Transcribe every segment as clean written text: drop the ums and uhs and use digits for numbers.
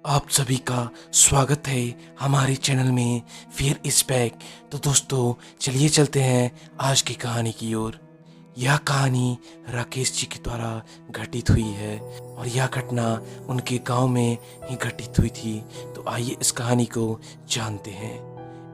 आप सभी का स्वागत है हमारे चैनल में फिर इस बैक। तो दोस्तों चलिए चलते हैं आज की कहानी की ओर। यह कहानी राकेश जी के द्वारा घटित हुई है और यह घटना उनके गांव में ही घटित हुई थी। तो आइए इस कहानी को जानते हैं।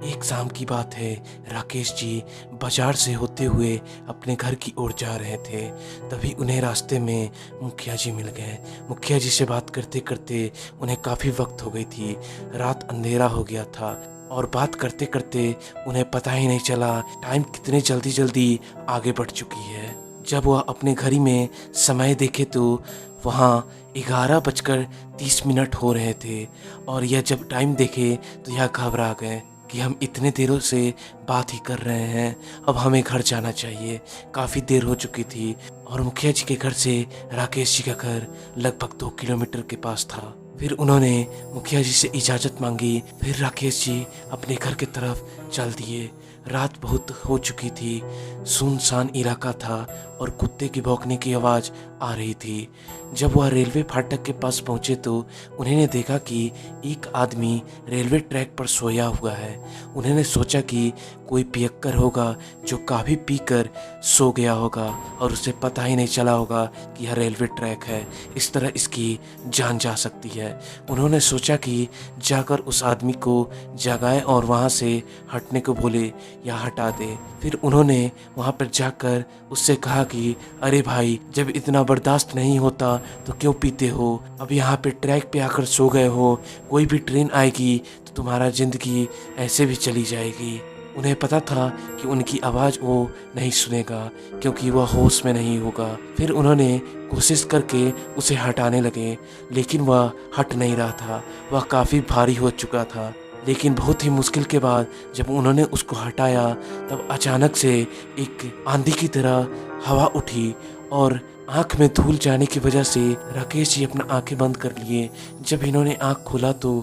एक शाम की बात है, राकेश जी बाजार से होते हुए अपने घर की ओर जा रहे थे। तभी उन्हें रास्ते में मुखिया जी मिल गए। मुखिया जी से बात करते करते उन्हें काफ़ी वक्त हो गई थी, रात अंधेरा हो गया था और बात करते करते उन्हें पता ही नहीं चला टाइम कितने जल्दी जल्दी आगे बढ़ चुकी है। जब वह अपने घड़ी में समय देखे तो वहाँ 11:30 हो रहे थे और यह जब टाइम देखे तो यह घबरा गए कि हम इतने देरों से बात ही कर रहे हैं, अब हमें घर जाना चाहिए। काफ़ी देर हो चुकी थी और मुखिया जी के घर से राकेश जी का घर लगभग 2 किलोमीटर के पास था। फिर उन्होंने मुखिया जी से इजाज़त मांगी। फिर राकेश जी अपने घर की तरफ चल दिए। रात बहुत हो चुकी थी, सुनसान इलाका था और कुत्ते की भौंकने की आवाज़ आ रही थी। जब वह रेलवे फाटक के पास पहुंचे तो उन्होंने देखा कि एक आदमी रेलवे ट्रैक पर सोया हुआ है। उन्होंने सोचा कि कोई पियक्कर होगा जो काफ़ी पीकर सो गया होगा और उसे पता ही नहीं चला होगा कि यह रेलवे ट्रैक है, इस तरह इसकी जान जा सकती है। उन्होंने सोचा कि जाकर उस आदमी को जगाएं और वहाँ से हटने को बोले या हटा दे। फिर उन्होंने वहाँ पर जाकर उससे कहा कि अरे भाई, जब इतना बर्दाश्त नहीं होता तो क्यों पीते हो? अब यहाँ पे ट्रैक पे आकर सो गए हो, कोई भी ट्रेन आएगी तो तुम्हारा ज़िंदगी ऐसे भी चली जाएगी। उन्हें पता था कि उनकी आवाज़ वो नहीं सुनेगा क्योंकि वह होश में नहीं होगा। फिर उन्होंने कोशिश करके उसे हटाने लगे, लेकिन वह हट नहीं रहा था। वह काफ़ी भारी हो चुका था। लेकिन बहुत ही मुश्किल के बाद जब उन्होंने उसको हटाया तब अचानक से एक आंधी की तरह हवा उठी और आंख में धूल जाने की वजह से राकेश जी अपना आंखें बंद कर लिए। जब इन्होंने आंख खोला तो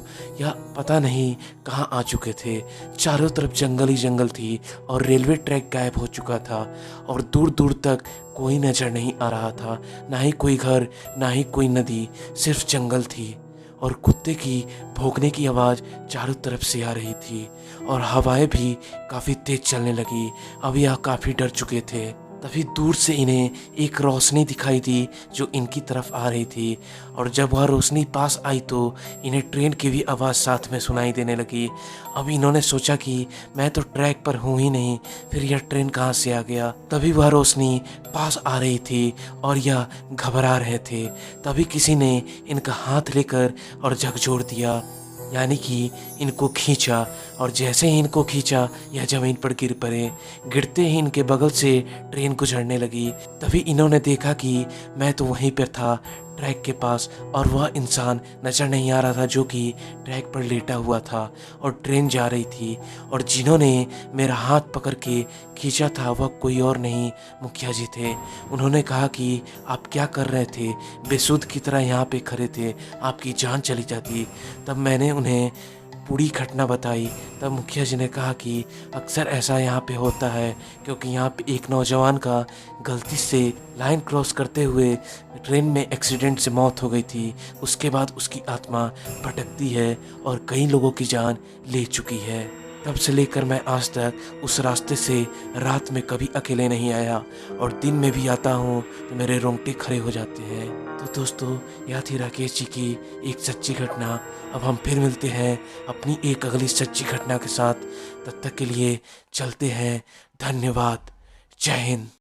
यह पता नहीं कहाँ आ चुके थे। चारों तरफ जंगल ही जंगल थी और रेलवे ट्रैक गायब हो चुका था और दूर दूर तक कोई नजर नहीं आ रहा था, ना ही कोई घर, ना ही कोई नदी, सिर्फ जंगल थी और कुत्ते की भौंकने की आवाज़ चारों तरफ से आ रही थी और हवाएं भी काफ़ी तेज चलने लगी। अब यह काफ़ी डर चुके थे। तभी दूर से इन्हें एक रोशनी दिखाई दी जो इनकी तरफ आ रही थी और जब वह रोशनी पास आई तो इन्हें ट्रेन की भी आवाज़ साथ में सुनाई देने लगी। अब इन्होंने सोचा कि मैं तो ट्रैक पर हूँ ही नहीं, फिर यह ट्रेन कहाँ से आ गया? तभी वह रोशनी पास आ रही थी और यह घबरा रहे थे। तभी किसी ने इनका हाथ लेकर और झकझोर दिया, यानी कि इनको खींचा और जैसे ही इनको खींचा यह ज़मीन पर गिर पड़े। गिरते ही इनके बगल से ट्रेन गुजरने लगी। तभी इन्होंने देखा कि मैं तो वहीं पर था ट्रैक के पास और वह इंसान नज़र नहीं आ रहा था जो कि ट्रैक पर लेटा हुआ था और ट्रेन जा रही थी और जिन्होंने मेरा हाथ पकड़ के खींचा था वह कोई और नहीं, मुखिया जी थे। उन्होंने कहा कि आप क्या कर रहे थे? बेसुध की तरह यहाँ पे खड़े थे, आपकी जान चली जाती। तब मैंने उन्हें पूरी घटना बताई। तब मुखिया जी ने कहा कि अक्सर ऐसा यहाँ पे होता है क्योंकि यहाँ पे एक नौजवान का गलती से लाइन क्रॉस करते हुए ट्रेन में एक्सीडेंट से मौत हो गई थी। उसके बाद उसकी आत्मा भटकती है और कई लोगों की जान ले चुकी है। तब से लेकर मैं आज तक उस रास्ते से रात में कभी अकेले नहीं आया और दिन में भी आता हूँ तो मेरे रोंगटे खड़े हो जाते हैं। तो दोस्तों, यह थी राकेश जी की एक सच्ची घटना। अब हम फिर मिलते हैं अपनी एक अगली सच्ची घटना के साथ। तब तक के लिए चलते हैं। धन्यवाद। जय हिंद।